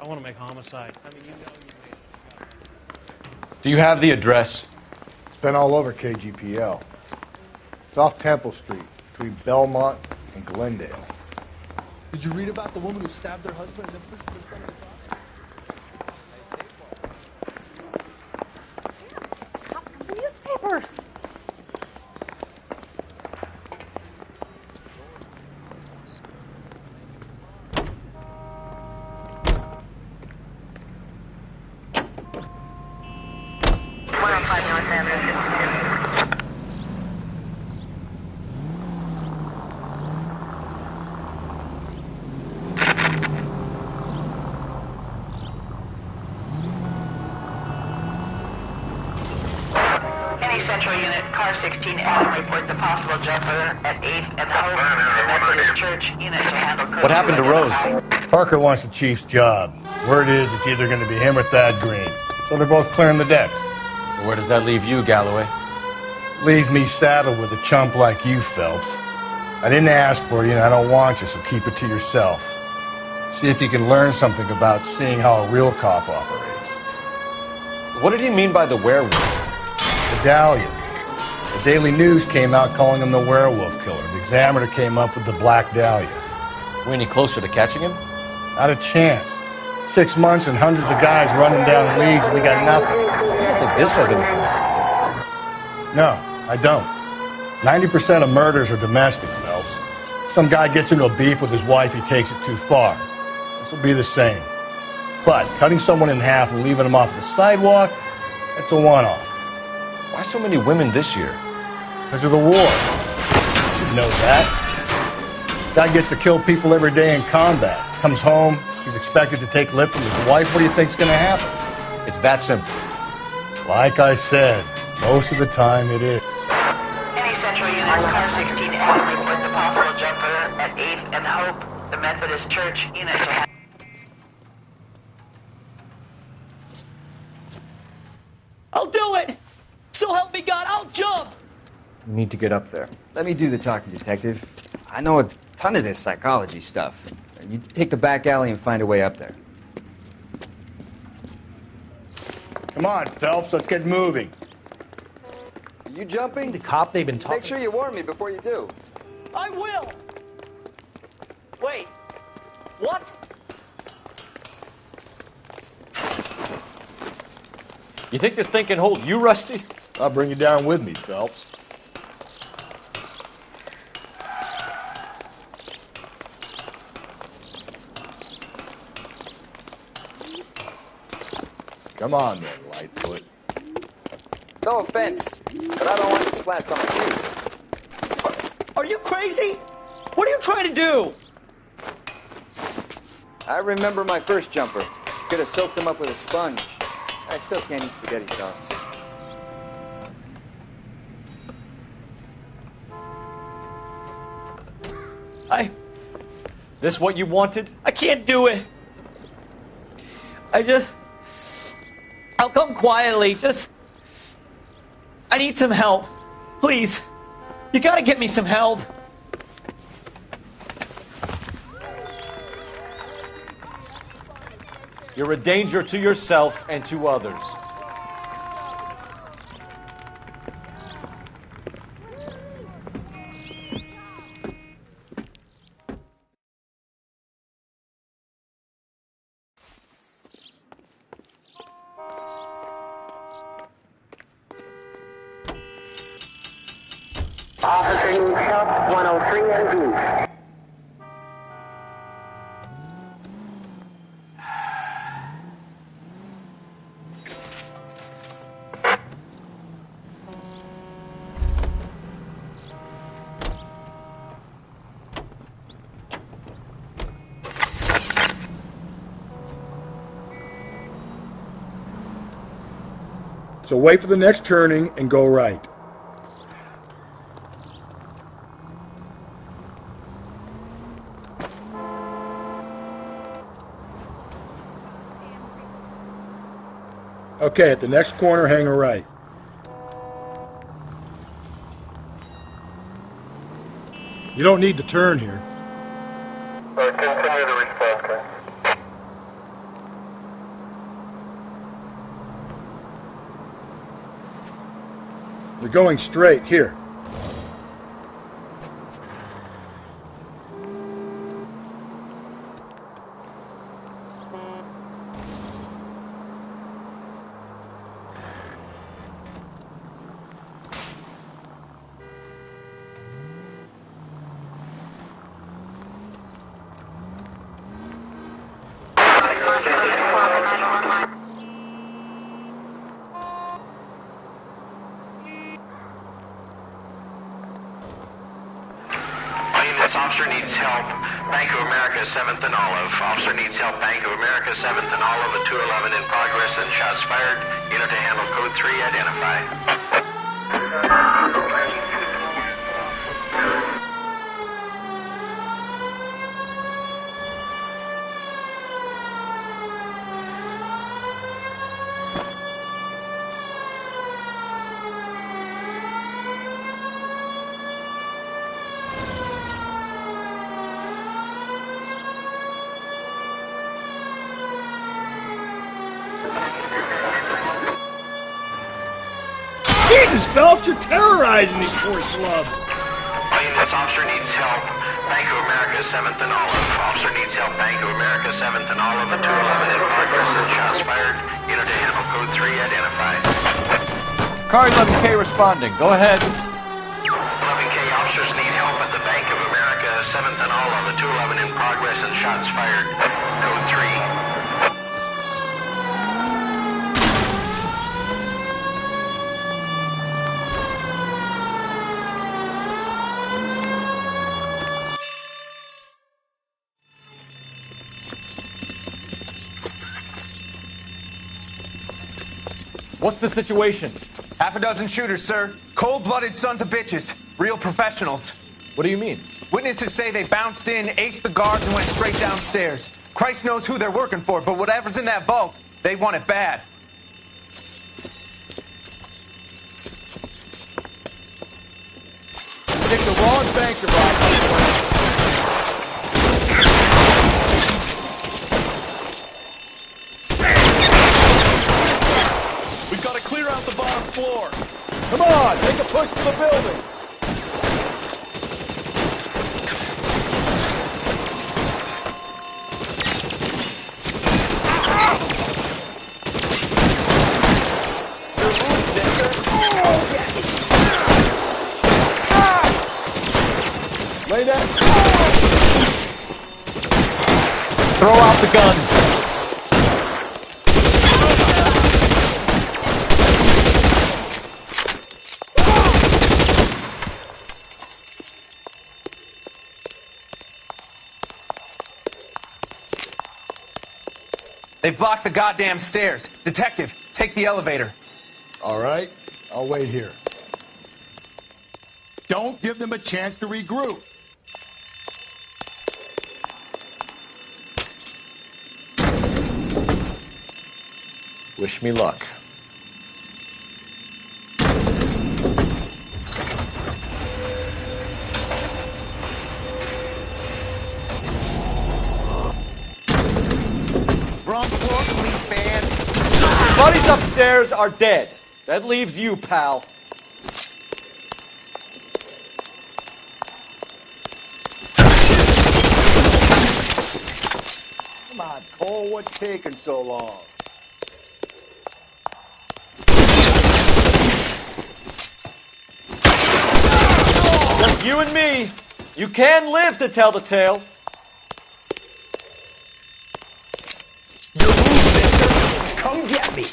I want to make homicide. I mean, you know. Do you have the address? It's been all over KGPL. It's off Temple Street, between Belmont and Glendale. Did you read about the woman who stabbed her husband and then pushed him in front of the car? Newspapers. Central Unit, Car 16, Adam reports a possible jumper at 8th and Hope, Methodist Church Unit to handle... What happened to Rose? Parker wants the chief's job. Word is it's either going to be him or Thad Green. So they're both clearing the decks. So where does that leave you, Galloway? Leaves me saddled with a chump like you, Phelps. I didn't ask for you and I don't want you, so keep it to yourself. See if you can learn something about seeing how a real cop operates. What did he mean by the werewolf? Medallion. The Daily News came out calling him the werewolf killer. The Examiner came up with the Black Dahlia. Were any closer to catching him? Not a chance. 6 months and hundreds of guys running down leads and we got nothing. I don't think this has anything. No, I don't. 90% of murders are domestic, Phelps. Some guy gets into a beef with his wife, he takes it too far. This will be the same. But cutting someone in half and leaving them off the sidewalk, that's a one-off. Why so many women this year? Because of the war. You know that. Guy gets to kill people every day in combat. Comes home, he's expected to take lip from his wife. What do you think's going to happen? It's that simple. Like I said, most of the time it is. Any Central Unit, Car 16, Adam reports a possible jumper at 8th and Hope, the Methodist Church Unit to handle... I'll do it! So help me God, I'll jump! You need to get up there. Let me do the talking, detective. I know a ton of this psychology stuff. You take the back alley and find a way up there. Come on, Phelps, let's get moving. Are you jumping? The cop they've been talking... Make sure you warn me before you do. I will! Wait, what? You think this thing can hold you, Rusty? I'll bring you down with me, Phelps. Come on then, Lightfoot. No offense, but I don't want this flat from you. Are you crazy? What are you trying to do? I remember my first jumper. Could have soaked him up with a sponge. I still can't eat spaghetti sauce. This what you wanted? I can't do it. I'll come quietly, I need some help. Please. You gotta get me some help. You're a danger to yourself and to others. Officer needs help, 103 and East. So wait for the next turning and go right. Okay, at the next corner, hang a right. You don't need to turn here. Continue to respond, You're going straight. Here. Officer needs help. Bank of America, 7th and Olive. Officer needs help. Bank of America, 7th and Olive at 211 in progress and shots fired. Unit to handle code 3, identify. Jesus, Phelps, you're terrorizing these poor slubs. This officer needs help. Bank of America, 7th and Olive. Officer needs help. Bank of America, 7th and Olive at 211 in progress and shots fired. Unit to handle code 3, identify. Car 11K responding. Go ahead. 11K officers need help at the Bank of America, 7th and Olive at 211 in progress and shots fired. Code 3. What's the situation? Half a dozen shooters, sir. Cold-blooded sons of bitches. Real professionals. What do you mean? Witnesses say they bounced in, aced the guards, and went straight downstairs. Christ knows who they're working for, but whatever's in that vault, they want it bad. Pick the wrong bank to rob. We've got to clear out the bottom floor. Come on, make a push to the building. Lay down. Throw out the guns. They've blocked the goddamn stairs. Detective, take the elevator. All right, I'll wait here. Don't give them a chance to regroup. Wish me luck. Wrong floor, police man. Buddies upstairs are dead. That leaves you, pal. Come on, Cole, what's taking so long? Just you and me. You can live to tell the tale. You're moving, mister. Come get me.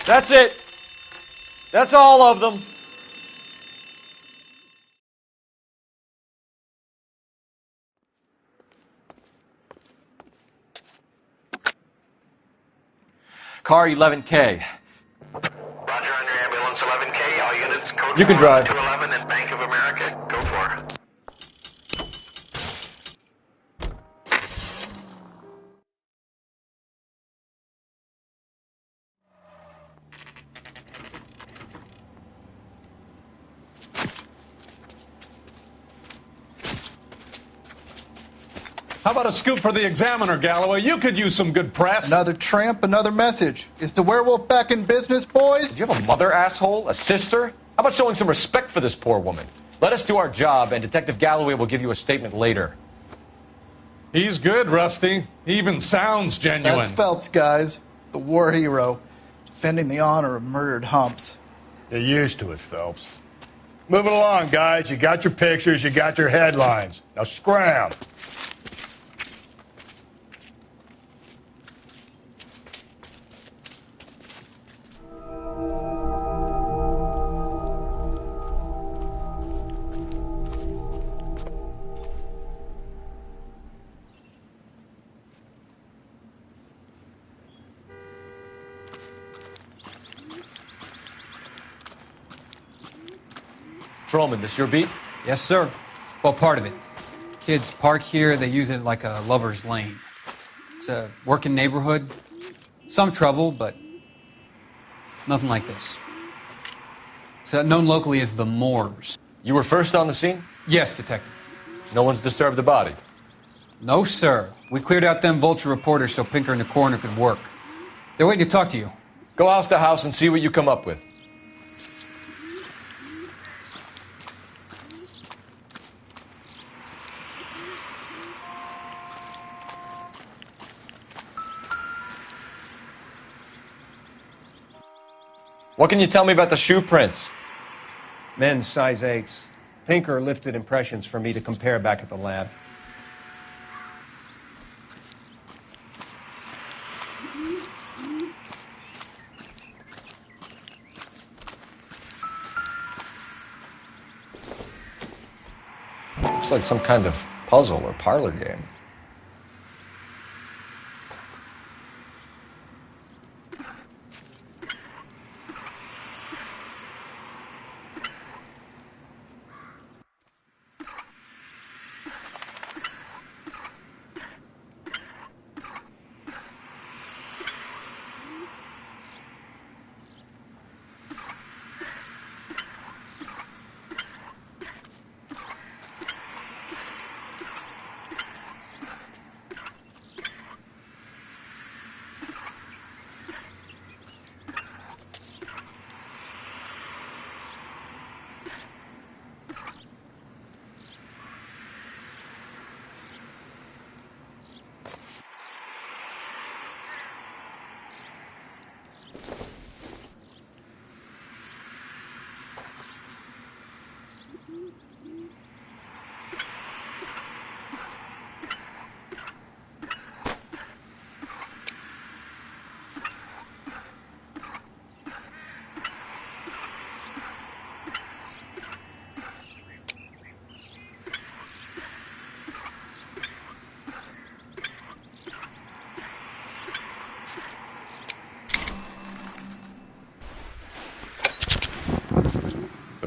That's it. That's all of them. Car 11K. Roger, on your ambulance 11K, all units code You can drive. 211 and Bank of America, go for. How about a scoop for the Examiner, Galloway? You could use some good press. Another tramp, another message. Is the werewolf back in business, boys? Do you have a mother, asshole? A sister? How about showing some respect for this poor woman? Let us do our job, and Detective Galloway will give you a statement later. He's good, Rusty. He even sounds genuine. That's Phelps, guys. The war hero. Defending the honor of murdered humps. You're used to it, Phelps. Moving along, guys. You got your pictures, you got your headlines. Now scram. Patrolman, this your beat? Yes, sir. Well, part of it. Kids park here, they use it like a lover's lane. It's a working neighborhood. Some trouble, but nothing like this. It's known locally as the Moors. You were first on the scene? Yes, Detective. No one's disturbed the body? No, sir. We cleared out them vulture reporters so Pinker and the coroner could work. They're waiting to talk to you. Go house to house and see what you come up with. What can you tell me about the shoe prints? Men's size 8s. Pinker lifted impressions for me to compare back at the lab. Looks like some kind of puzzle or parlor game.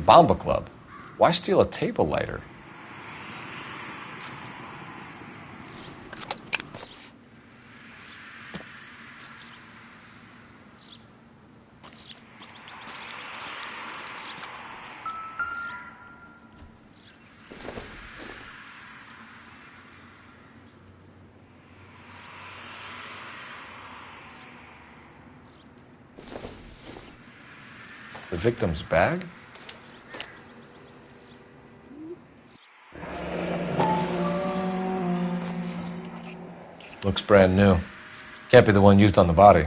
Bomba Club. Why steal a table lighter? The victim's bag? Looks brand new. Can't be the one used on the body.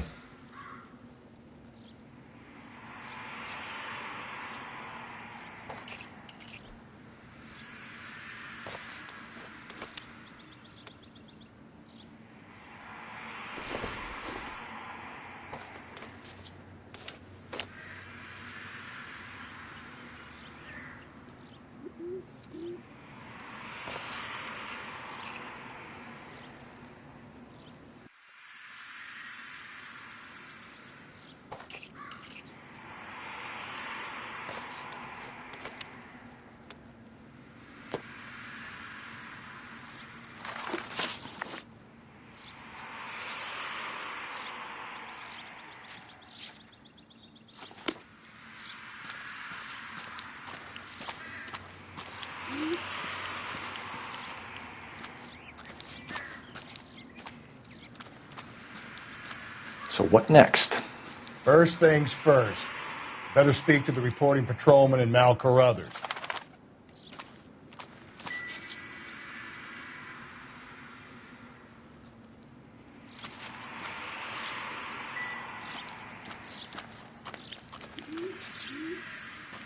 So what next? First things first. Better speak to the reporting patrolman and Mal Carruthers.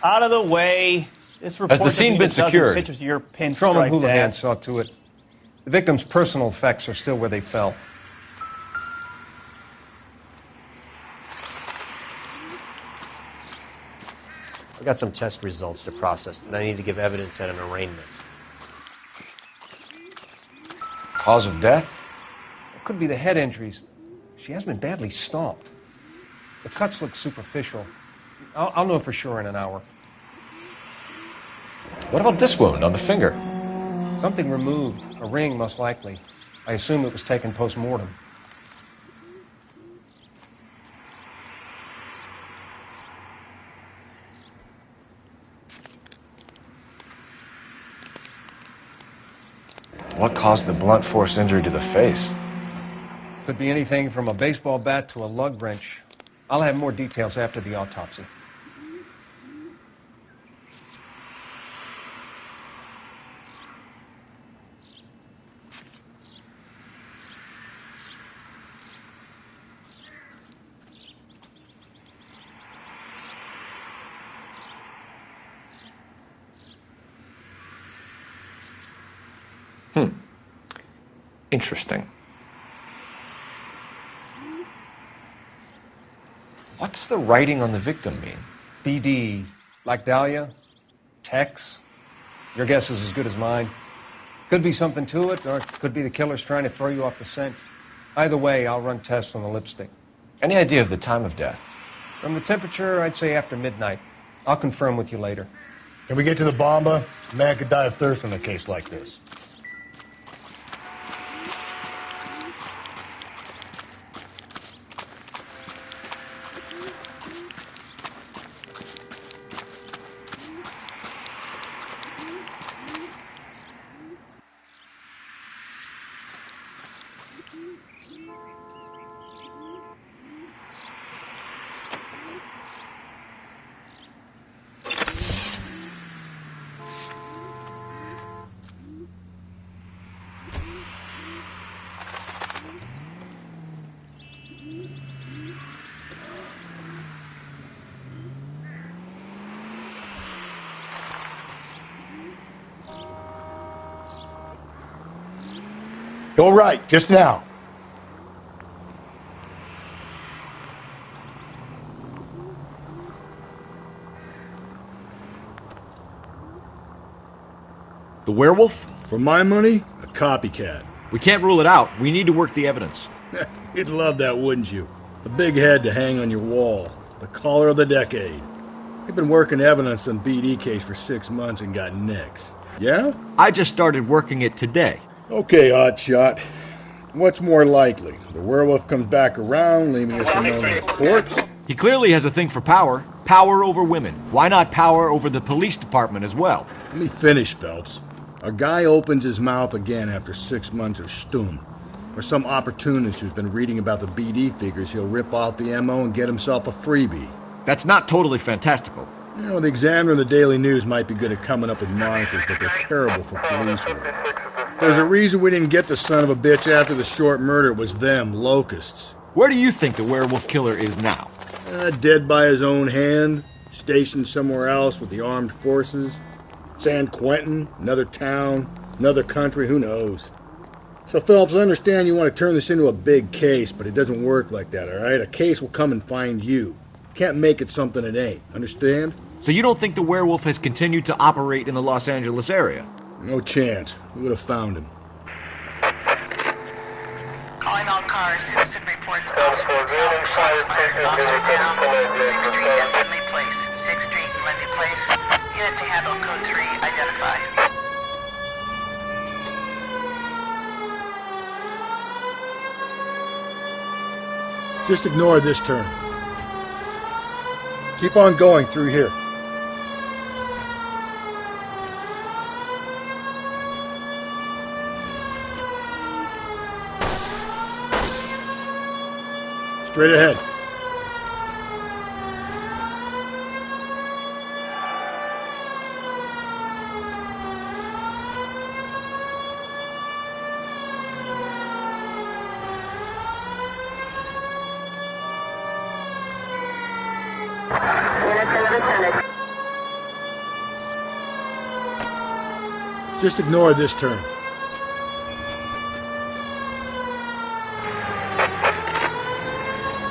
Out of the way. This report Has the scene been secured? Pictures of your Patrolman pinstripe Houlihan dad. saw to it. The victim's personal effects are still where they fell. I got some test results to process that I need to give evidence at an arraignment. Cause of death? It could be the head injuries. She has been badly stomped. The cuts look superficial. I'll know for sure in an hour. What about this wound on the finger? Something removed. A ring, most likely. I assume it was taken post-mortem. What caused the blunt force injury to the face? Could be anything from a baseball bat to a lug wrench. I'll have more details after the autopsy. Interesting. What's the writing on the victim mean? BD. Like Dahlia? Tex? Your guess is as good as mine. Could be something to it, or it could be the killer's trying to throw you off the scent. Either way, I'll run tests on the lipstick. Any idea of the time of death? From the temperature, I'd say after midnight. I'll confirm with you later. Can we get to the bomba? A man could die of thirst in a case like this. Go right, just now. The werewolf? For my money, a copycat. We can't rule it out. We need to work the evidence. You'd love that, wouldn't you? A big head to hang on your wall. The caller of the decade. They've been working evidence on BD case for 6 months and got nicks. Yeah? I just started working it today. Okay, hotshot. What's more likely? The werewolf comes back around, leaving us alone in a corpse? He clearly has a thing for power. Power over women. Why not power over the police department as well? Let me finish, Phelps. A guy opens his mouth again after 6 months of stum. Or some opportunist who's been reading about the BD figures, he'll rip off the MO and get himself a freebie. That's not totally fantastical. You know, the Examiner and the Daily News might be good at coming up with monikers, but they're terrible for police work. There's a reason we didn't get the son of a bitch after the short murder. It was them, locusts. Where do you think the werewolf killer is now? Dead by his own hand, stationed somewhere else with the armed forces. San Quentin, another town, another country, who knows? So, Phelps, I understand you want to turn this into a big case, but it doesn't work like that, all right? A case will come and find you. Can't make it something it ain't, understand? So you don't think the werewolf has continued to operate in the Los Angeles area? No chance. We would have found him. Calling all cars. Citizen reports Officer Needs shots fired. Officer down. 6th Street and Lindley Place. 6th Street and Lindley Place. Unit to handle code 3. Identify. Just ignore this turn. Keep on going through here. Straight ahead. Just ignore this turn.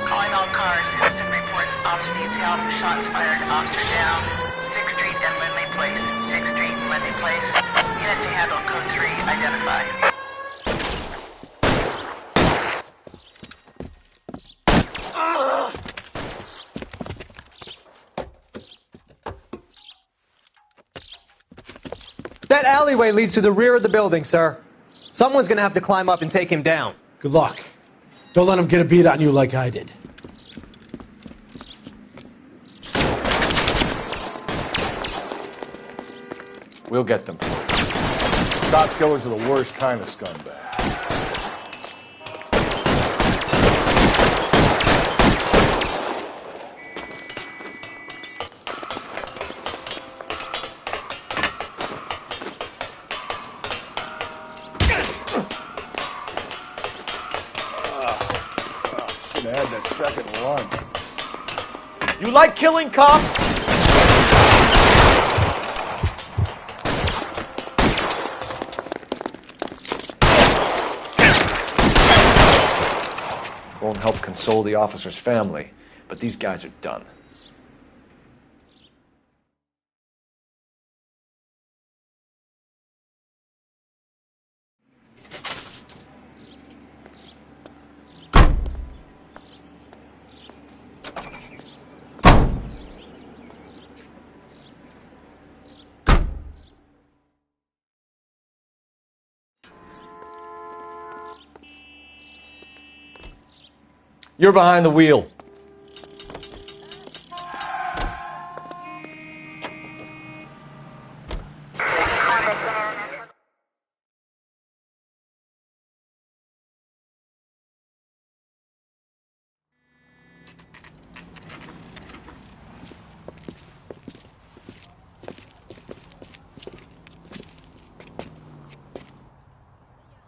Calling all cars. Citizen reports officer needs help. Shots fired. Officer down. 6th Street and Lindley Place. 6th Street and Lindley Place. Unit to handle code 3. Identify. That alleyway leads to the rear of the building, sir. Someone's gonna have to climb up and take him down. Good luck. Don't let him get a beat on you like I did. We'll get them. Cop killers are the worst kind of scumbag. Should have had that second lunch. You like killing cops? Won't help console the officer's family, but these guys are done. You're behind the wheel.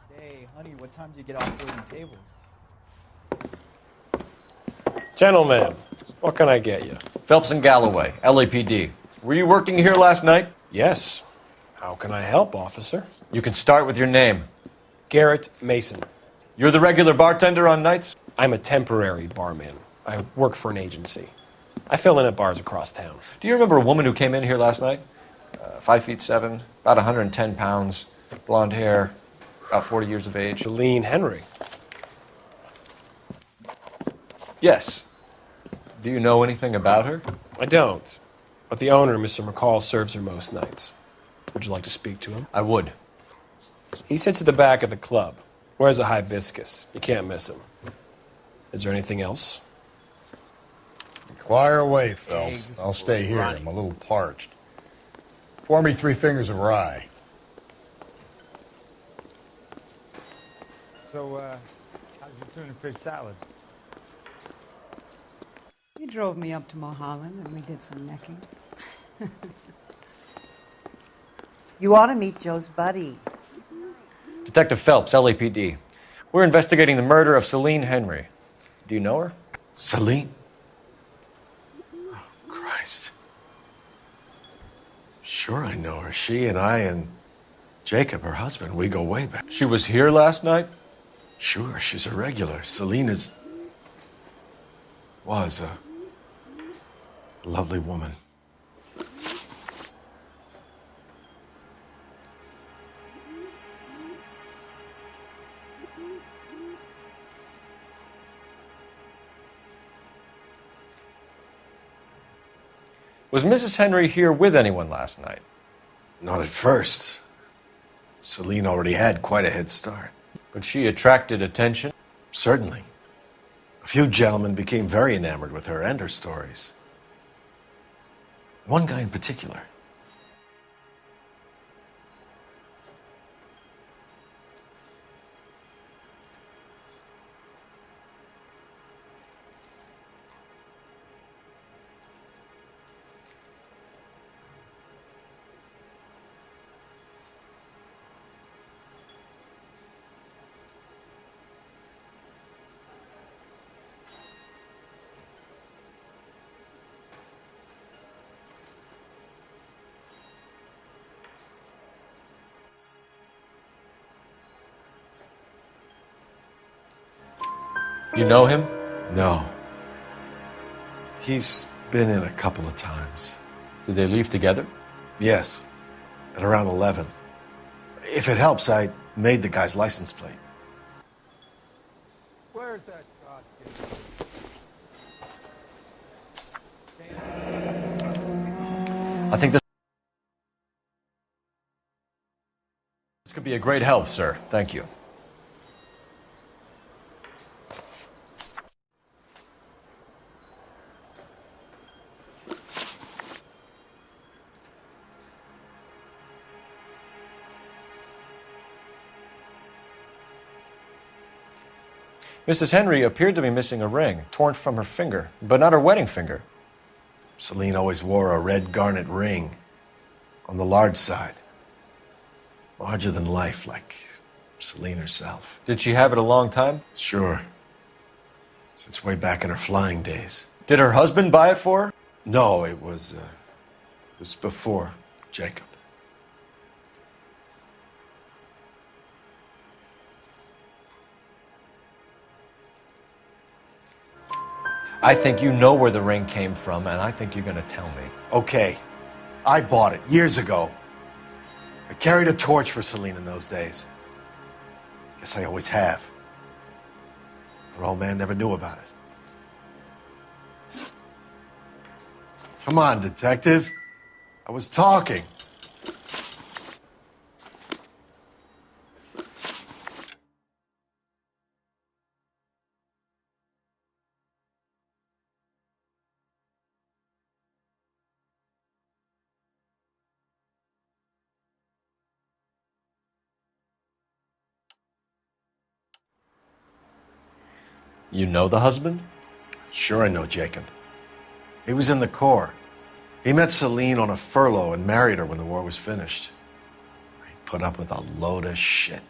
Say, honey, what time do you get off waiting tables? Gentlemen, what can I get you? Phelps and Galloway, LAPD. Were you working here last night? Yes. How can I help, officer? You can start with your name. Garrett Mason. You're the regular bartender on nights? I'm a temporary barman. I work for an agency. I fill in at bars across town. Do you remember a woman who came in here last night? 5'7", about 110 pounds, blonde hair, about 40 years of age. Celine Henry. Yes. Do you know anything about her? I don't. But the owner, Mr. McCall, serves her most nights. Would you like to speak to him? I would. He sits at the back of the club. Wears a hibiscus. You can't miss him. Is there anything else? Inquire away, Phelps. I'll stay here. I'm a little parched. Pour me 3 fingers of rye. So, how's your tuna fish salad? He drove me up to Mulholland and we did some necking. You ought to meet Joe's buddy. Detective Phelps, LAPD. We're investigating the murder of Celine Henry. Do you know her? Celine? Oh, Christ. Sure, I know her. She and I and Jacob, her husband, we go way back. She was here last night? Sure, she's a regular. Celine was a lovely woman. Was Mrs. Henry here with anyone last night? Not at first. Celine already had quite a head start. But she attracted attention? Certainly. A few gentlemen became very enamored with her and her stories. One guy in particular. You know him? No. He's been in a couple of times. Did they leave together? Yes, at around 11. If it helps, I made the guy's license plate. Where's that goddamn... I think this could be a great help, sir. Thank you. Mrs. Henry appeared to be missing a ring, torn from her finger, but not her wedding finger. Celine always wore a red garnet ring on the large side. Larger than life, like Celine herself. Did she have it a long time? Sure. Since way back in her flying days. Did her husband buy it for her? No, it was before Jacob. I think you know where the ring came from, and I think you're going to tell me. Okay. I bought it years ago. I carried a torch for Celine in those days. Guess I always have. Her old man never knew about it. Come on, detective. I was talking. You know the husband? Sure I know Jacob. He was in the Corps. He met Celine on a furlough and married her when the war was finished. He put up with a load of shit.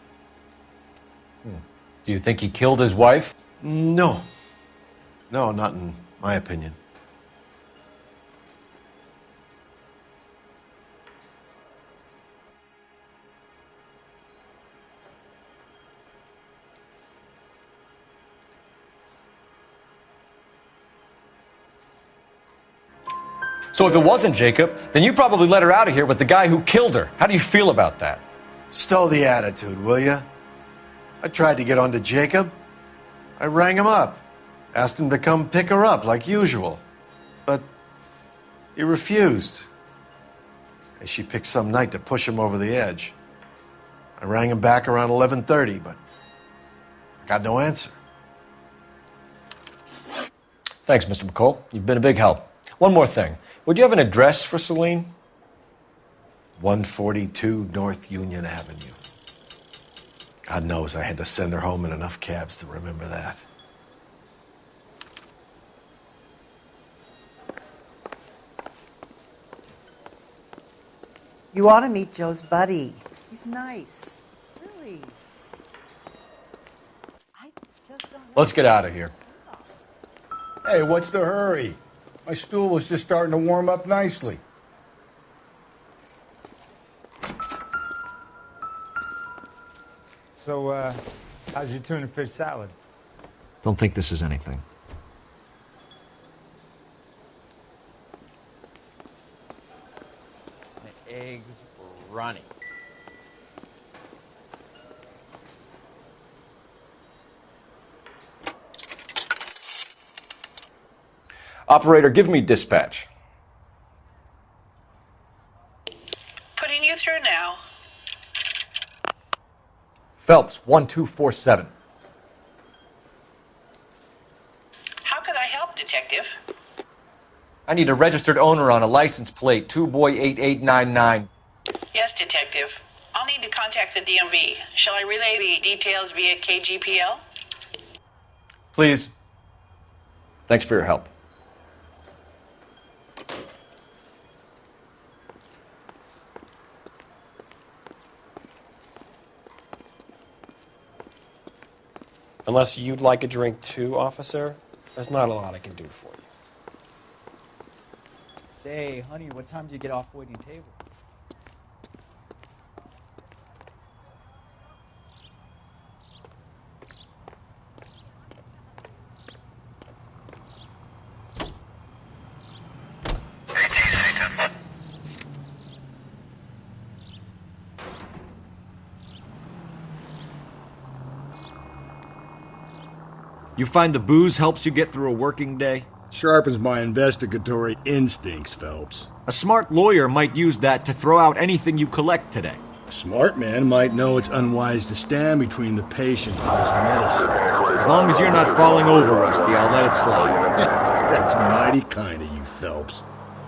Do you think he killed his wife? No. No, not in my opinion. So if it wasn't Jacob, then you probably let her out of here with the guy who killed her. How do you feel about that? Stow the attitude, will ya? I tried to get on to Jacob. I rang him up. Asked him to come pick her up like usual. But he refused. And she picked some night to push him over the edge. I rang him back around 11:30, but I got no answer. Thanks, Mr. McCall. You've been a big help. One more thing. Would you have an address for Celine? 142 North Union Avenue. God knows I had to send her home in enough cabs to remember that. You ought to meet Joe's buddy. He's nice. Really. Let's get out of here. Hey, what's the hurry? My stool was just starting to warm up nicely. So, how's your tuna fish salad? Don't think this is anything. The eggs running. Operator, give me dispatch. Putting you through now. Phelps, 1247. How could I help, Detective? I need a registered owner on a license plate, 2boy8899. Yes, Detective. I'll need to contact the DMV. Shall I relay the details via KGPL? Please. Thanks for your help. Unless you'd like a drink too, officer, there's not a lot I can do for you. Say, honey, what time do you get off waiting table? You find the booze helps you get through a working day? Sharpens my investigatory instincts, Phelps. A smart lawyer might use that to throw out anything you collect today. A smart man might know it's unwise to stand between the patient and his medicine. As long as you're not falling over, Rusty, I'll let it slide. That's mighty kind of you, Phelps.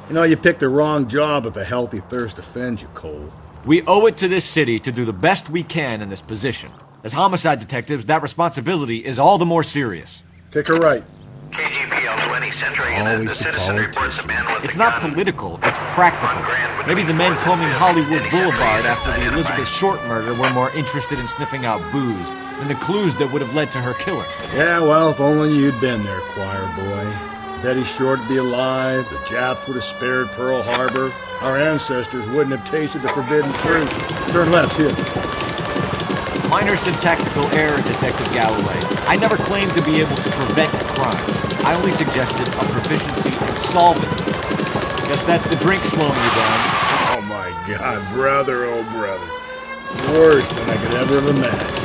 You know, you picked the wrong job if a healthy thirst offends you, Cole. We owe it to this city to do the best we can in this position. As homicide detectives, that responsibility is all the more serious. Pick her right. KGPL 20 Central Unit. Always The the citizen reports a man with It's a not gun political, it's practical. Maybe the men combing Hollywood Boulevard after the Elizabeth Short murder were more interested in sniffing out booze than the clues that would have led to her killing. Yeah, well, if only you'd been there, choir boy. Betty Short would be alive, the Japs would have spared Pearl Harbor, our ancestors wouldn't have tasted the forbidden fruit. Turn left, here. Minor syntactical error, Detective Galloway. I never claimed to be able to prevent crime. I only suggested a proficiency in solving it. Guess that's the drink slowing you down. Oh my God, brother, oh brother. Worse than I could ever have imagined.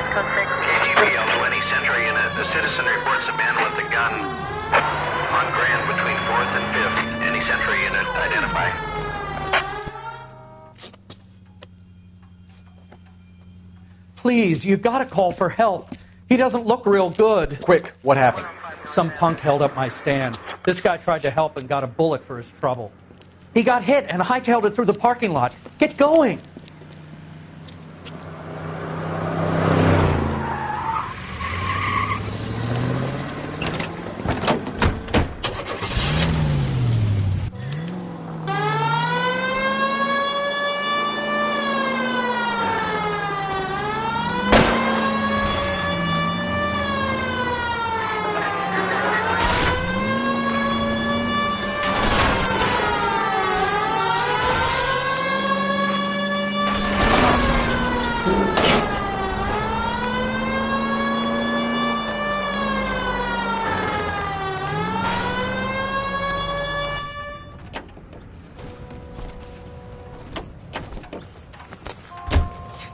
KGPL 20 Central Unit. The citizen reports a man with a gun on Grand between 4th and 5th. Any Central Unit identify. Please, you gotta call for help. He doesn't look real good. Quick, what happened? Some punk held up my stand. This guy tried to help and got a bullet for his trouble. He got hit and hightailed it through the parking lot. Get going!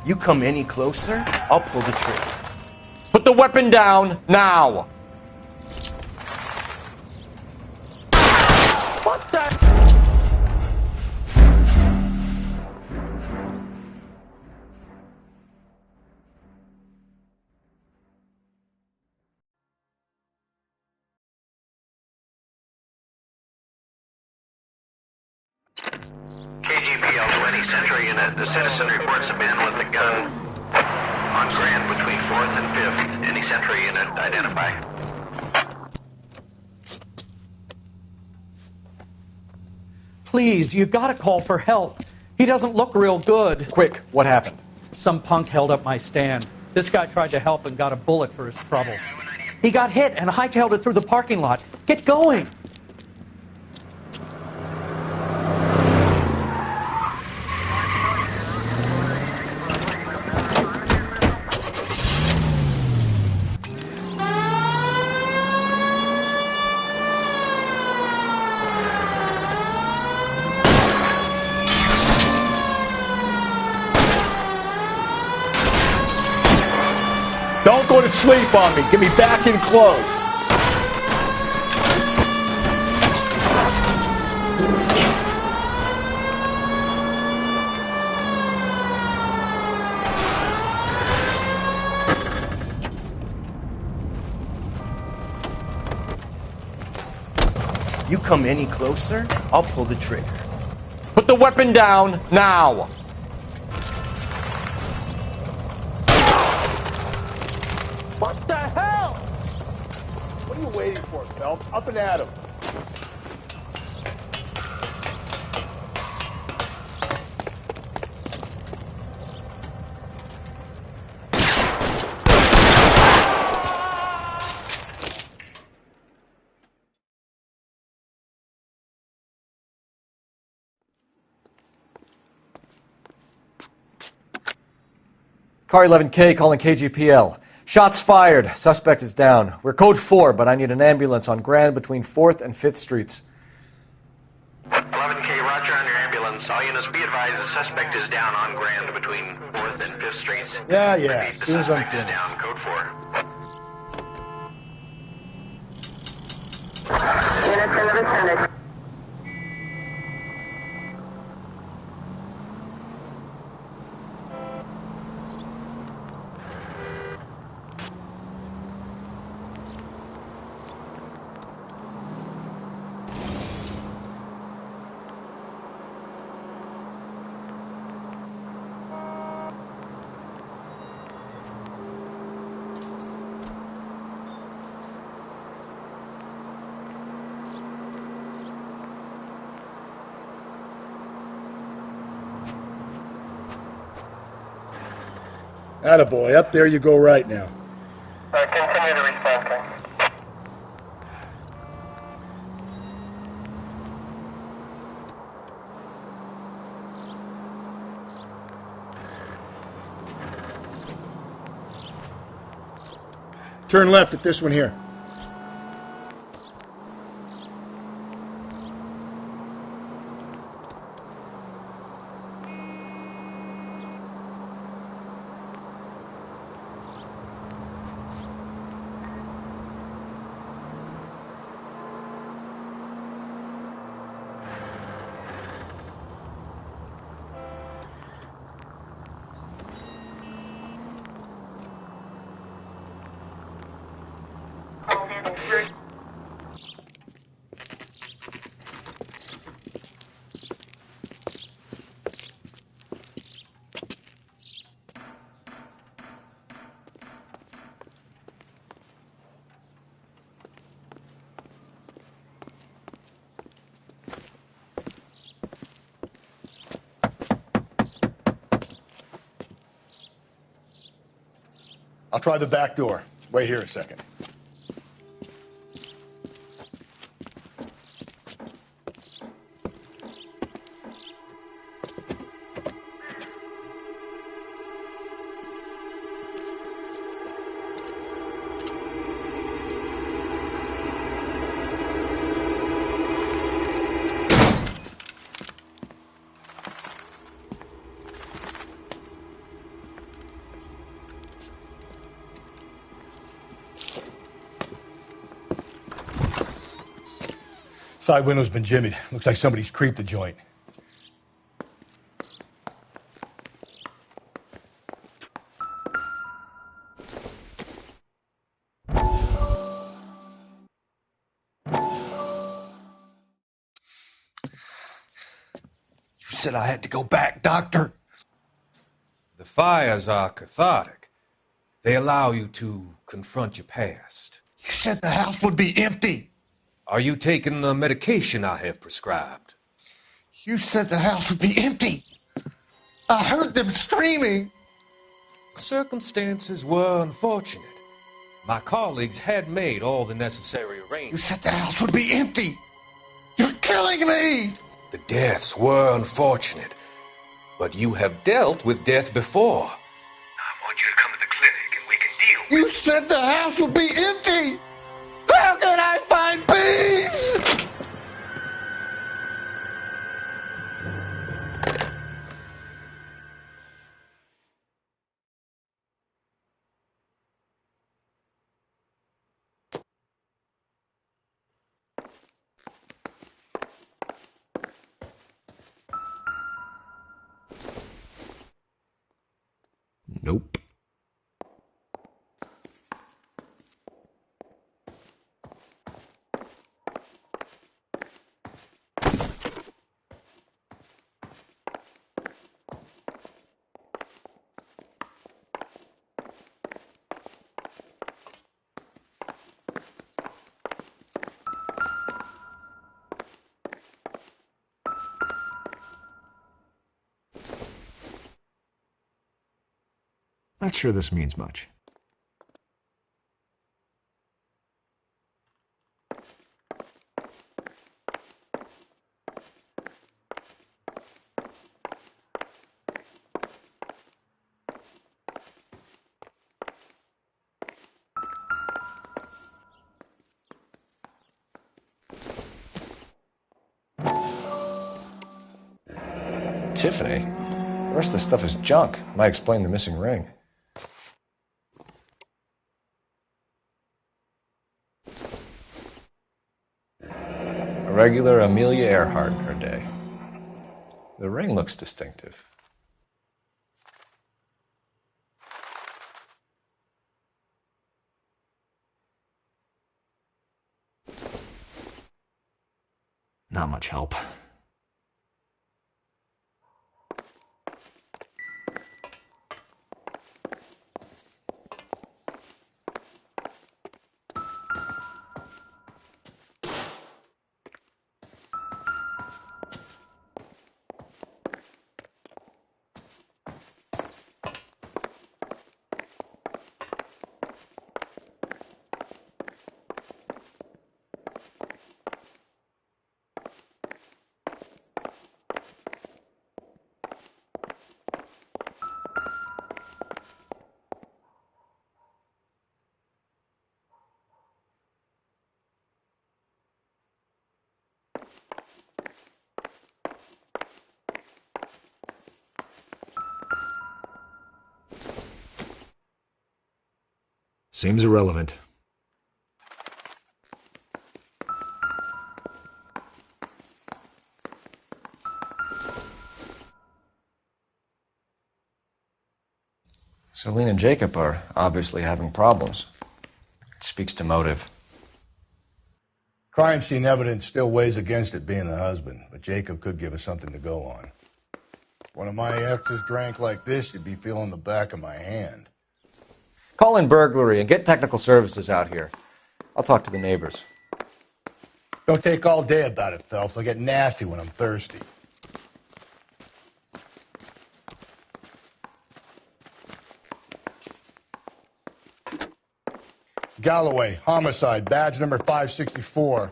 You come any closer, I'll pull the trigger. Put the weapon down now! What the? KGPL 20 Central Unit. The citizen reports a man with a gun on Grand between 4th and 5th. Any Central Unit identify. Please, you gotta call for help. He doesn't look real good. Quick, what happened? Some punk held up my stand. This guy tried to help and got a bullet for his trouble. He got hit and hightailed it through the parking lot. Get going! Don't go to sleep on me. Get me back in close. You come any closer, I'll pull the trigger. Put the weapon down now. What the hell? What are you waiting for, Phelps? Up and at him. Car 11K calling KGPL. Shots fired. Suspect is down. We're code 4, but I need an ambulance on Grand between 4th and 5th Streets. 11K, roger on your ambulance. All units be advised the suspect is down on Grand between 4th and 5th Streets. Yeah. Repeat, As soon as I'm the suspect is finished. down, code 4. Attaboy, up there you go right now. Continue to respond, King. Turn left at this one here. I'll try the back door. Wait here a second. Side window's been jimmied. Looks like somebody's creeped the joint. You said I had to go back, Doctor. The fires are cathartic. They allow you to confront your past. You said the house would be empty. Are you taking the medication I have prescribed? You said the house would be empty. I heard them screaming. The circumstances were unfortunate. My colleagues had made all the necessary You arrangements. said the house would be empty. You're killing me. The deaths were unfortunate, but you have dealt with death before. I want you to come to the clinic and we can deal with You said the house would be empty. How can I find peace? Nope. Not sure this means much. Tiffany? The rest of the stuff is junk. Might explain the missing ring. A regular Amelia Earhart in her day. The ring looks distinctive. Not much help. Seems irrelevant. Celine and Jacob are obviously having problems. It speaks to motive. Crime scene evidence still weighs against it being the husband, but Jacob could give us something to go on. If one of my exes drank like this, you'd be feeling the back of my hand. Call in burglary and get technical services out here. I'll talk to the neighbors. Don't take all day about it, Phelps. I'll get nasty when I'm thirsty. Galloway, homicide, badge number 564.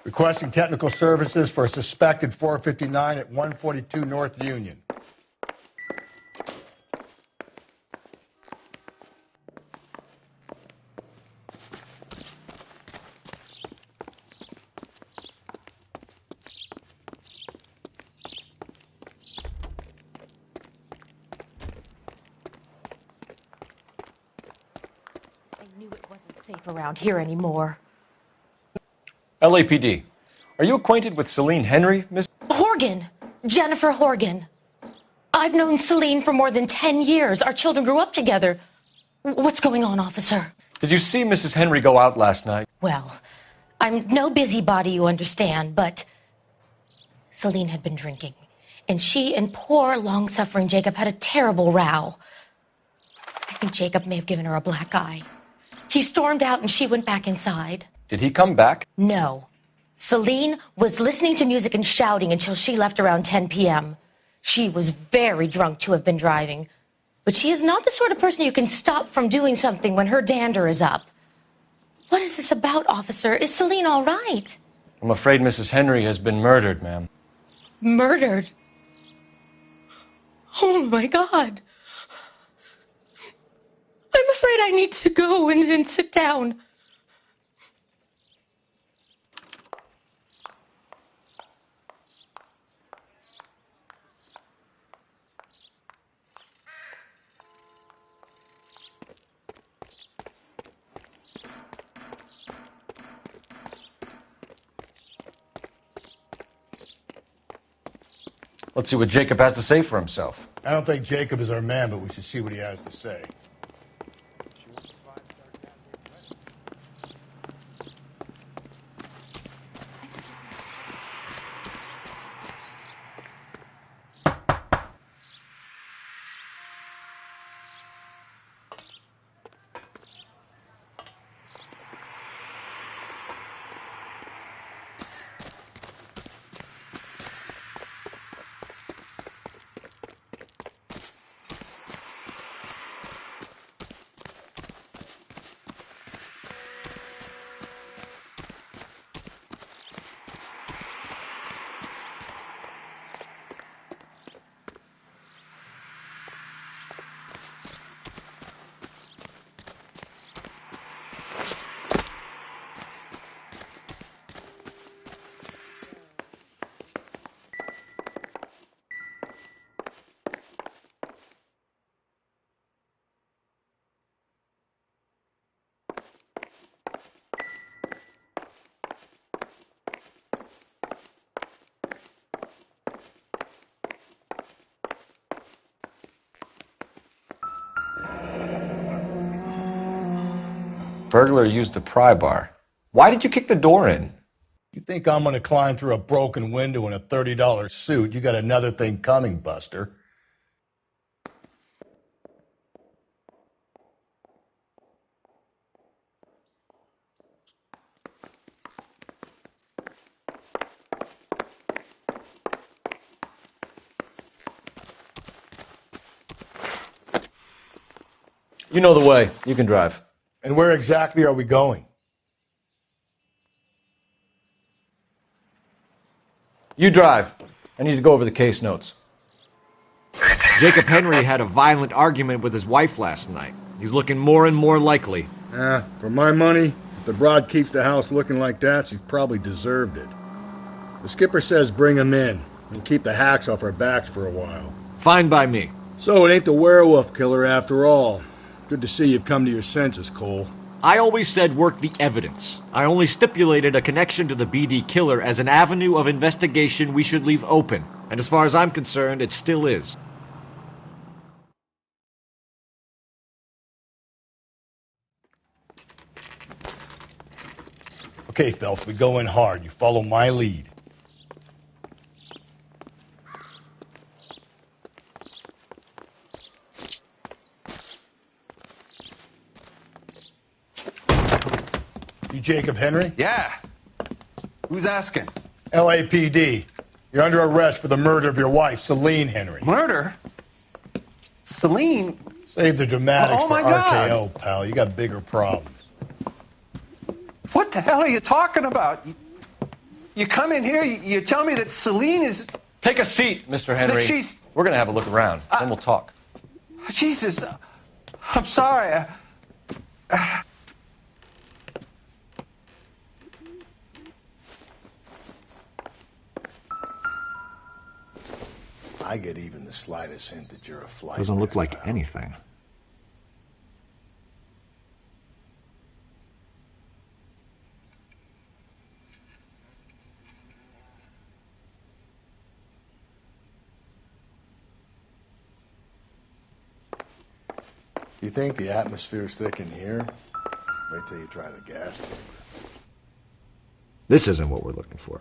Requesting technical services for a suspected 459 at 142 North Union. Safe around here anymore. LAPD. Are you acquainted with Celine Henry, Miss? Horgan. Jennifer Horgan. I've known Celine for more than 10 years. Our children grew up together. What's going on, officer? Did you see Mrs. Henry go out last night? Well, I'm no busybody, you understand, but Celine had been drinking, and she and poor, long-suffering Jacob had a terrible row. I think Jacob may have given her a black eye. He stormed out and she went back inside. Did he come back? No. Celine was listening to music and shouting until she left around 10 p.m. She was very drunk to have been driving. But she is not the sort of person you can stop from doing something when her dander is up. What is this about, officer? Is Celine all right? I'm afraid Mrs. Henry has been murdered, ma'am. Murdered? Oh, my God. I'm afraid I need to go and sit down. Let's see what Jacob has to say for himself. I don't think Jacob is our man, but we should see what he has to say. Burglar used a pry bar. Why did you kick the door in? You think I'm going to climb through a broken window in a $30 suit? You got another thing coming, Buster. You know the way. You can drive. And where exactly are we going? You drive. I need to go over the case notes. Jacob Henry had a violent argument with his wife last night. He's looking more and more likely. For my money, if the broad keeps the house looking like that, she's probably deserved it. The skipper says bring him in and keep the hacks off our backs for a while. Fine by me. So it ain't the werewolf killer after all. Good to see you've come to your senses, Cole. I always said work the evidence. I only stipulated a connection to the BD killer as an avenue of investigation we should leave open. And as far as I'm concerned, it still is. Okay, Phelps, we go in hard. You follow my lead. You Jacob Henry? Yeah. Who's asking? LAPD. You're under arrest for the murder of your wife, Celine Henry. Murder? Celine? Save the dramatics Oh, for my God. RKO, pal. You got bigger problems. What the hell are you talking about? You come in here, you tell me that Celine is... Take a seat, Mr. Henry. That she's... We're going to have a look around, then we'll talk. Jesus, I'm sorry. I get even the slightest hint that you're a flight. Doesn't look like anything. You think the atmosphere's thick in here? Wait till you try the gas chamber. This isn't what we're looking for.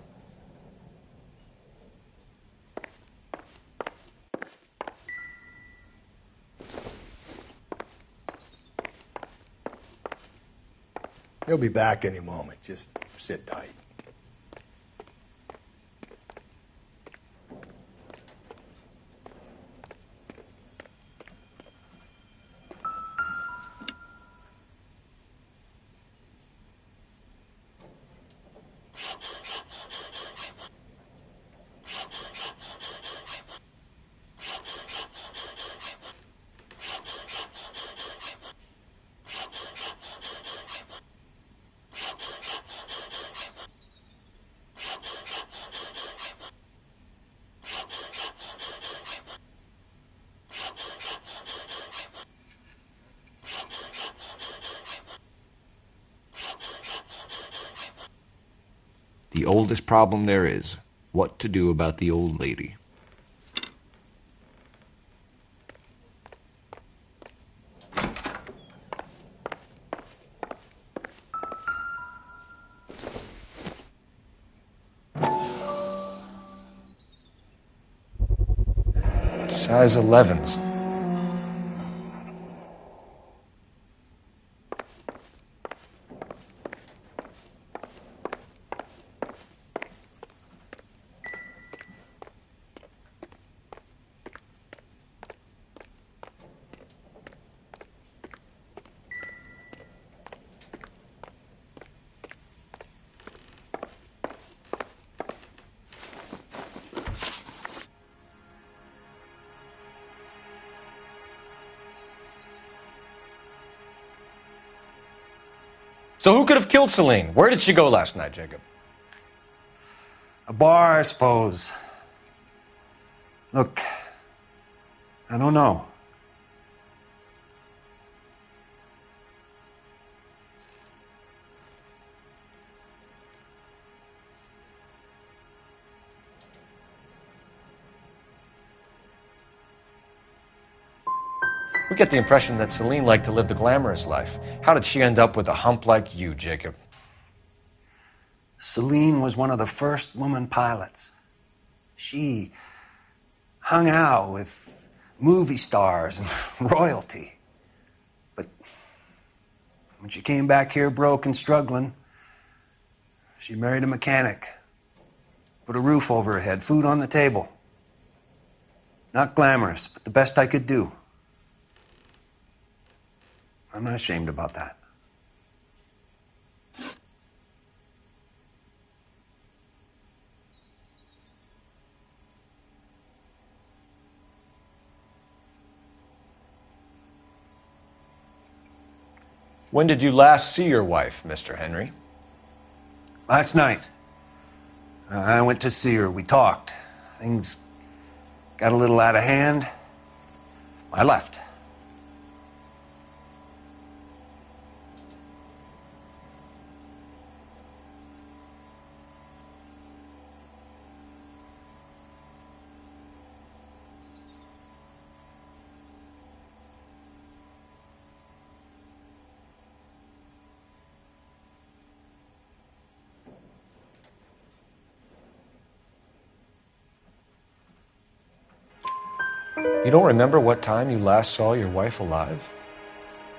He'll be back any moment. Just sit tight. The oldest problem there is, what to do about the old lady. Size 11s. So who could have killed Celine? Where did she go last night, Jacob? A bar, I suppose. Look, I don't know. We get the impression that Celine liked to live the glamorous life. How did she end up with a hump like you, Jacob? Celine was one of the first woman pilots. She hung out with movie stars and royalty. But when she came back here broke and struggling, she married a mechanic. Put a roof over her head, food on the table. Not glamorous, but the best I could do. I'm not ashamed about that. When did you last see your wife, Mr. Henry? Last night. I went to see her. We talked. Things got a little out of hand. I left. You don't remember what time you last saw your wife alive?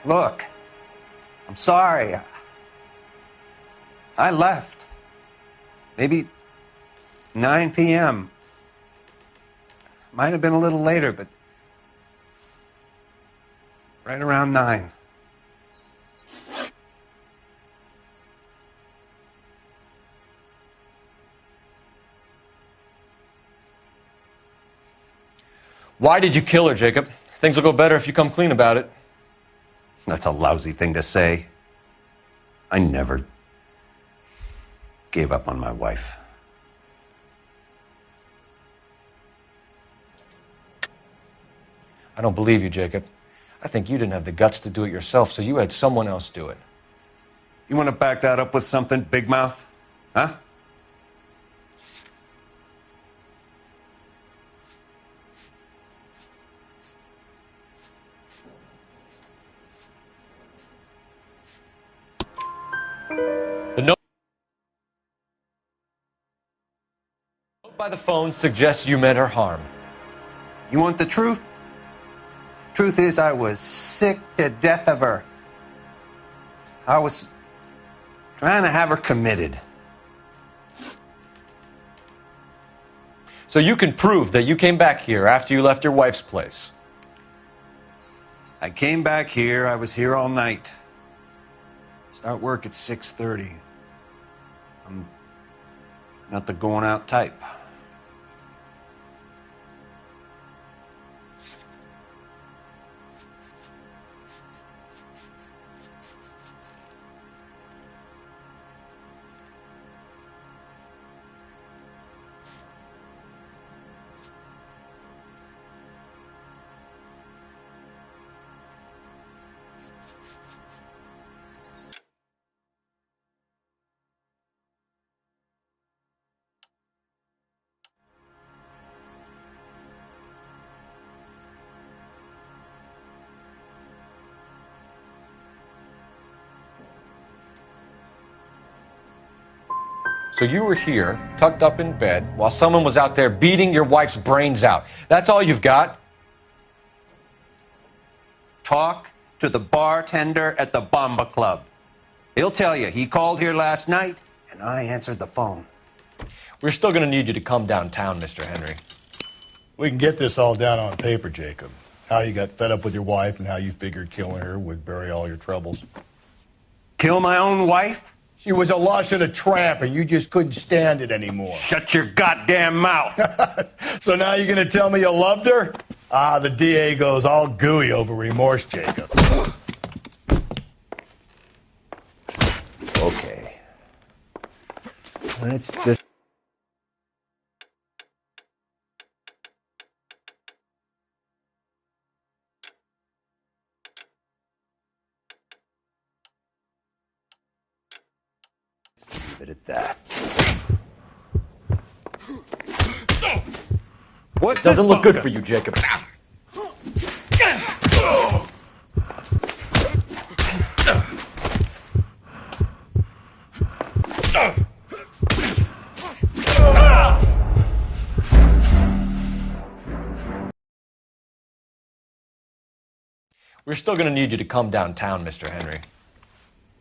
Look, I'm sorry. I left. Maybe 9 p.m. Might have been a little later, but right around 9. Why did you kill her, Jacob? Things will go better if you come clean about it. That's a lousy thing to say. I never gave up on my wife. I don't believe you, Jacob. I think you didn't have the guts to do it yourself, so you had someone else do it. You want to back that up with something, Big Mouth? Huh? The note by the phone suggests you meant her harm. You want the truth? Truth is, I was sick to death of her. I was trying to have her committed. So you can prove that you came back here after you left your wife's place. I came back here. I was here all night. Start work at 6:30. I'm not the going out type. So you were here, tucked up in bed, while someone was out there beating your wife's brains out. That's all you've got? Talk to the bartender at the Bomba Club. He'll tell you he called here last night, and I answered the phone. We're still going to need you to come downtown, Mr. Henry. We can get this all down on paper, Jacob. How you got fed up with your wife and how you figured killing her would bury all your troubles. Kill my own wife? She was a lush and a tramp, and you just couldn't stand it anymore. Shut your goddamn mouth. So now you're going to tell me you loved her? Ah, the DA goes all gooey over remorse, Jacob. Okay. Let's just... leave it at that. What doesn't look good for you, Jacob? We're still going to need you to come downtown, Mr. Henry.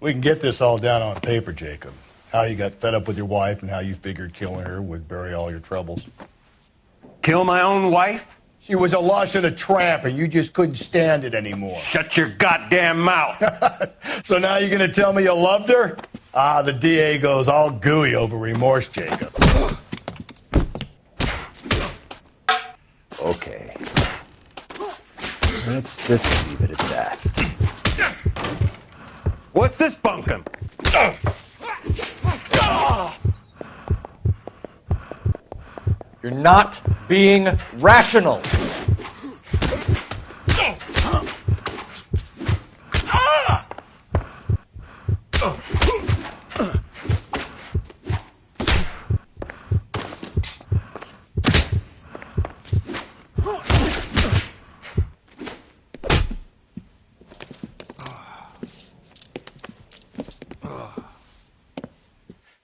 We can get this all down on paper, Jacob. How you got fed up with your wife and how you figured killing her would bury all your troubles. Kill my own wife? She was a lush and a tramp, and you just couldn't stand it anymore. Shut your goddamn mouth. So now you're going to tell me you loved her? Ah, the DA goes all gooey over remorse, Jacob. Okay. Let's just leave it at that. What's this bunkum? You're not being rational.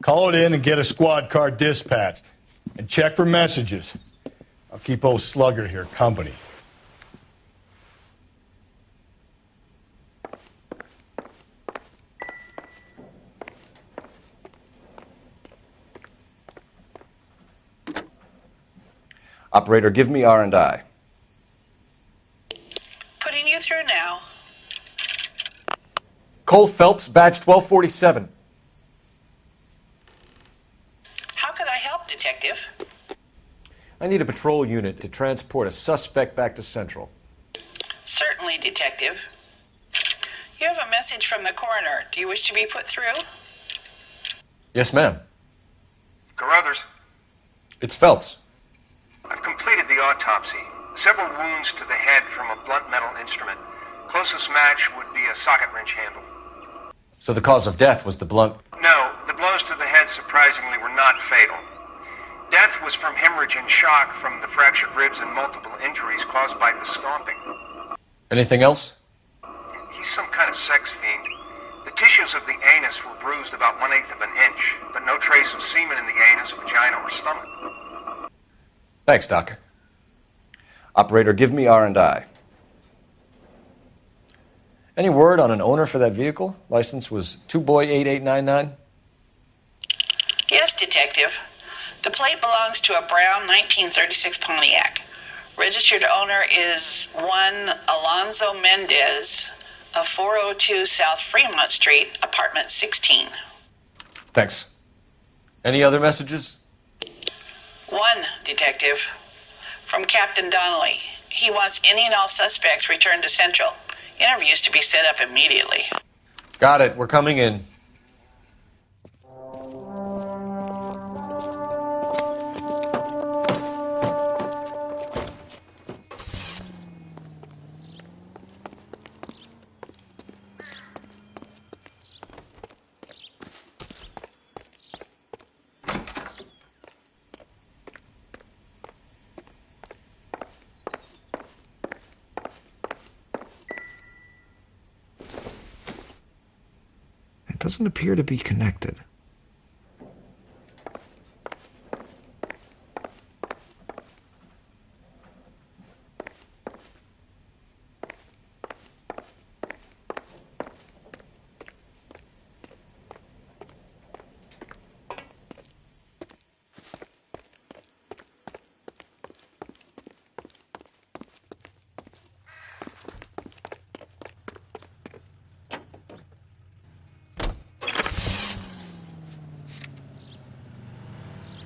Call it in and get a squad car dispatched. And check for messages. I'll keep old Slugger here company. Operator, give me R&I. Putting you through now. Cole Phelps, badge 1247. How could I help, Detective? I need a patrol unit to transport a suspect back to Central. Certainly, Detective. You have a message from the coroner. Do you wish to be put through? Yes, ma'am. Carruthers, It's Phelps. I've completed the autopsy. Several wounds to the head from a blunt metal instrument. Closest match would be a socket wrench handle. So the cause of death was the blunt. No, the blows to the head surprisingly were not fatal. Death was from hemorrhage and shock from the fractured ribs and multiple injuries caused by the stomping. Anything else? He's some kind of sex fiend. The tissues of the anus were bruised about 1/8 of an inch, but no trace of semen in the anus, vagina, or stomach. Thanks, Doc. Operator, give me R&I. Any word on an owner for that vehicle? License was 2boy8899. Yes, Detective. The plate belongs to a brown 1936 Pontiac. Registered owner is one Alonzo Mendez of 402 South Fremont Street, apartment 16. Thanks. Any other messages? One, Detective. From Captain Donnelly. He wants any and all suspects returned to Central. Interviews to be set up immediately. Got it. We're coming in. It doesn't appear to be connected.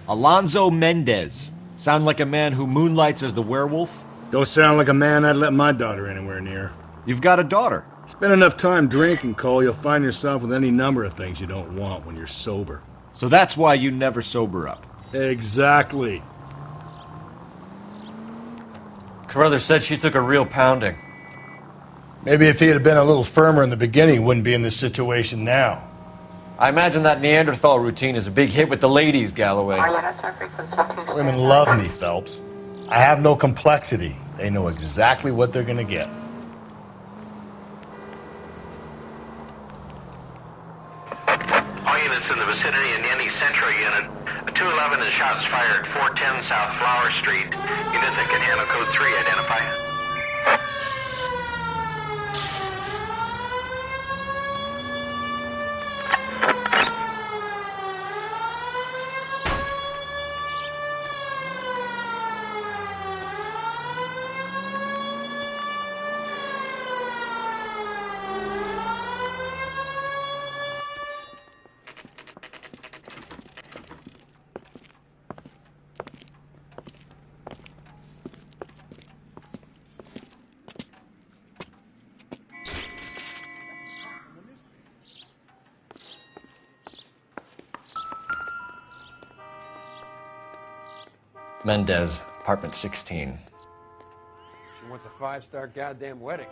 Alonzo Mendez. Sound like a man who moonlights as the werewolf? Don't sound like a man I'd let my daughter anywhere near. You've got a daughter. Spend enough time drinking, Cole, you'll find yourself with any number of things you don't want when you're sober. So that's why you never sober up. Exactly. Carruthers said she took a real pounding. Maybe if he had been a little firmer in the beginning, he wouldn't be in this situation now. I imagine that Neanderthal routine is a big hit with the ladies, Galloway. Women love me, Phelps. I have no complexity. They know exactly what they're going to get. All units in the vicinity in any Central unit. A 211 is shots fired, 410 South Flower Street. Units that can handle code 3, identify. Mendez, apartment 16. She wants a 5-star goddamn wedding.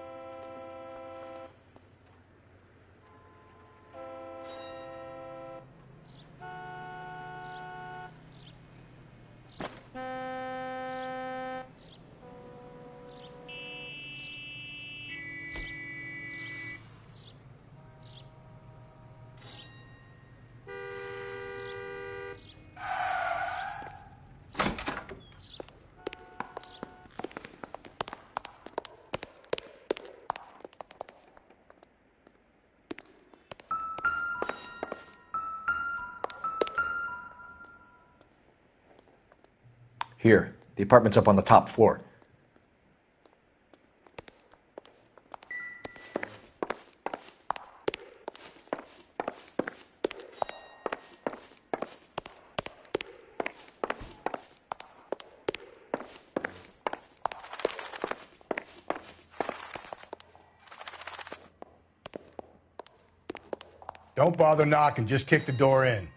Here, the apartment's up on the top floor. Don't bother knocking, just kick the door in.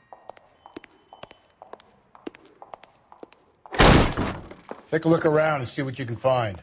Take a look around and see what you can find.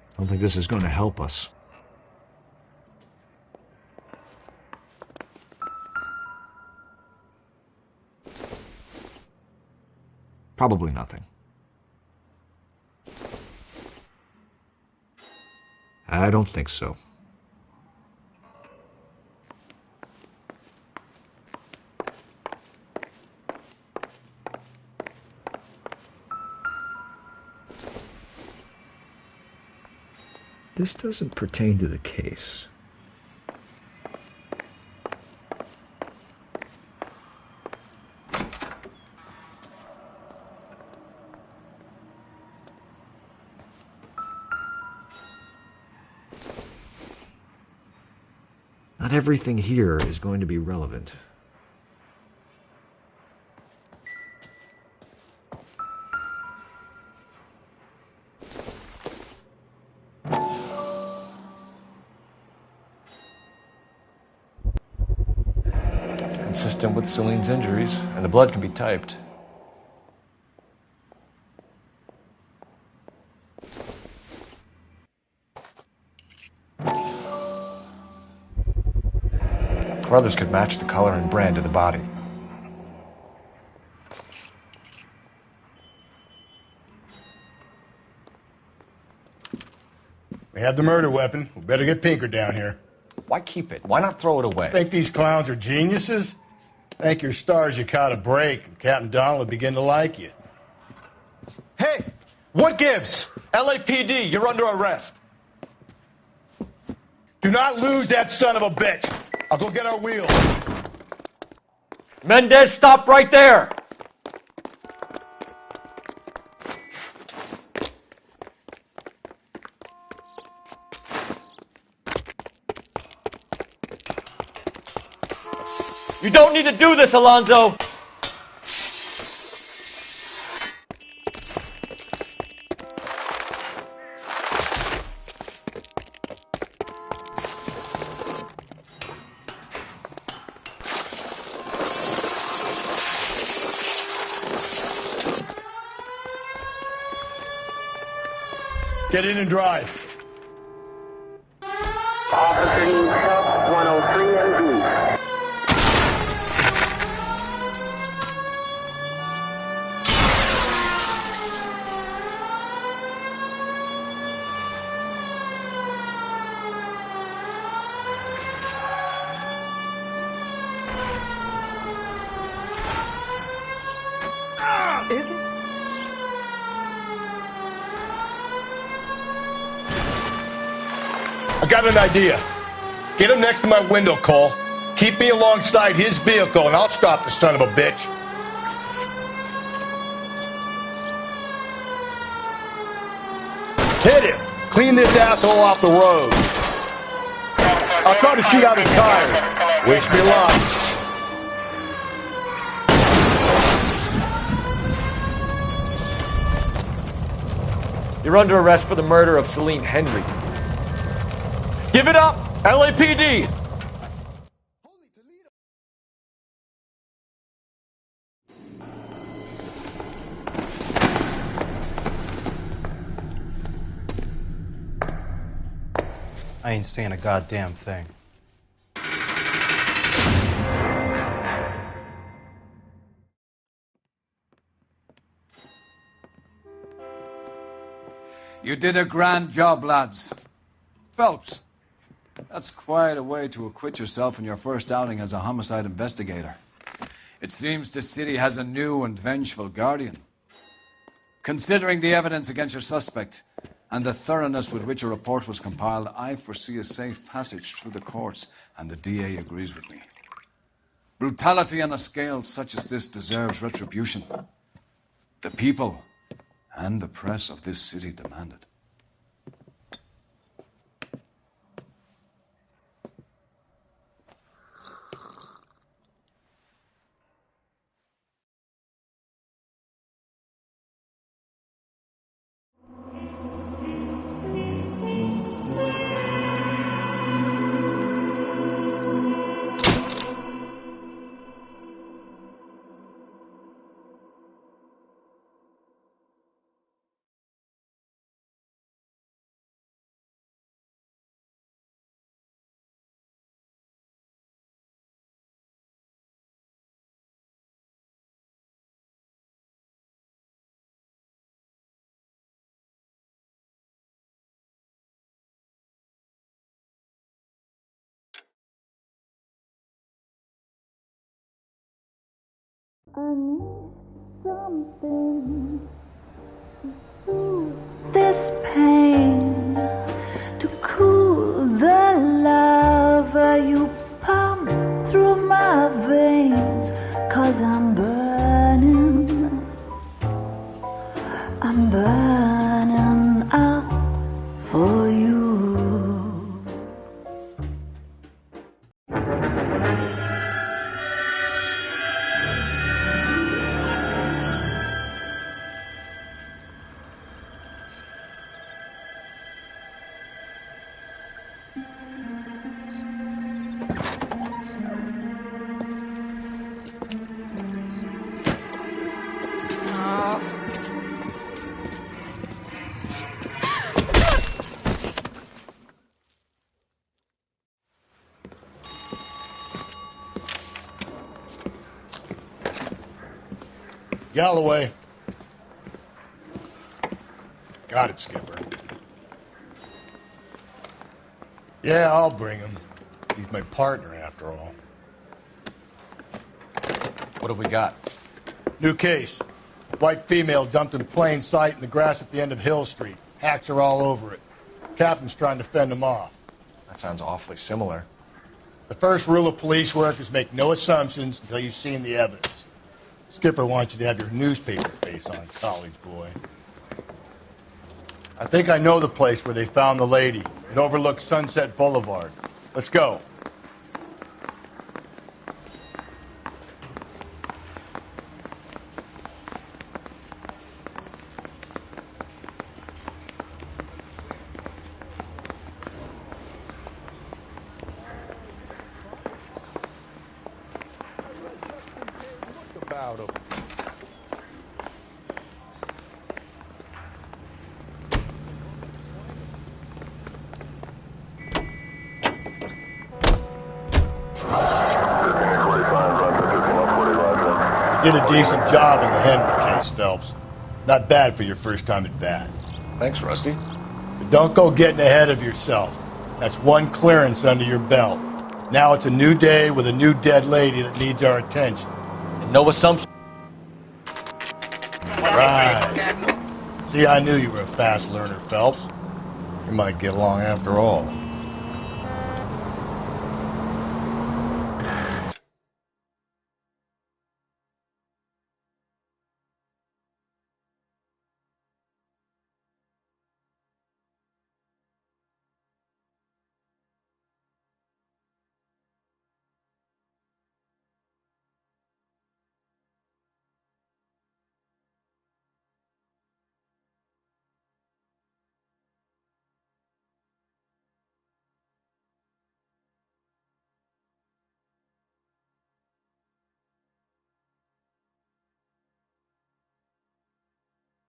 I don't think this is going to help us. Probably nothing. I don't think so. This doesn't pertain to the case. Not everything here is going to be relevant. Consistent with Celine's injuries, and the blood can be typed. Brothers could match the color and brand of the body. We have the murder weapon. We better get Pinker down here. Why keep it? Why not throw it away? Think these clowns are geniuses? Thank your stars you caught a break, and Captain Donald will begin to like you. Hey, what gives? LAPD, you're under arrest. Do not lose that son of a bitch. I'll go get our wheels. Mendez, stop right there! You don't need to do this, Alonzo! Get in and drive. Officer needs help, 103 MD. Is it? I got an idea. Get him next to my window, Cole. Keep me alongside his vehicle, and I'll stop the son of a bitch. Hit him. Clean this asshole off the road. I'll try to shoot out his tires. Wish me luck. You're under arrest for the murder of Celine Henry. Give it up, LAPD! I ain't saying a goddamn thing. You did a grand job, lads. Phelps, that's quite a way to acquit yourself in your first outing as a homicide investigator. It seems the city has a new and vengeful guardian. Considering the evidence against your suspect and the thoroughness with which a report was compiled, I foresee a safe passage through the courts, and the DA agrees with me. Brutality on a scale such as this deserves retribution. The people and the press of this city demand it. I need something to soothe this pain, to cool the lava you pump through my veins, 'cause I'm burning up for you. Galloway. Got it, Skipper. Yeah, I'll bring him. He's my partner, after all. What have we got? New case. White female dumped in plain sight in the grass at the end of Hill Street. Hacks are all over it. Captain's trying to fend them off. That sounds awfully similar. The first rule of police work is make no assumptions until you've seen the evidence. Skipper wants you to have your newspaper face on, college boy. I think I know the place where they found the lady. It overlooks Sunset Boulevard. Let's go. About him. You did a decent job in the Henry case, Phelps. Not bad for your first time at bat. Thanks, Rusty. But don't go getting ahead of yourself. That's one clearance under your belt. Now it's a new day with a new dead lady that needs our attention. And no assumption. Right. See, I knew you were a fast learner, Phelps. You might get along after all.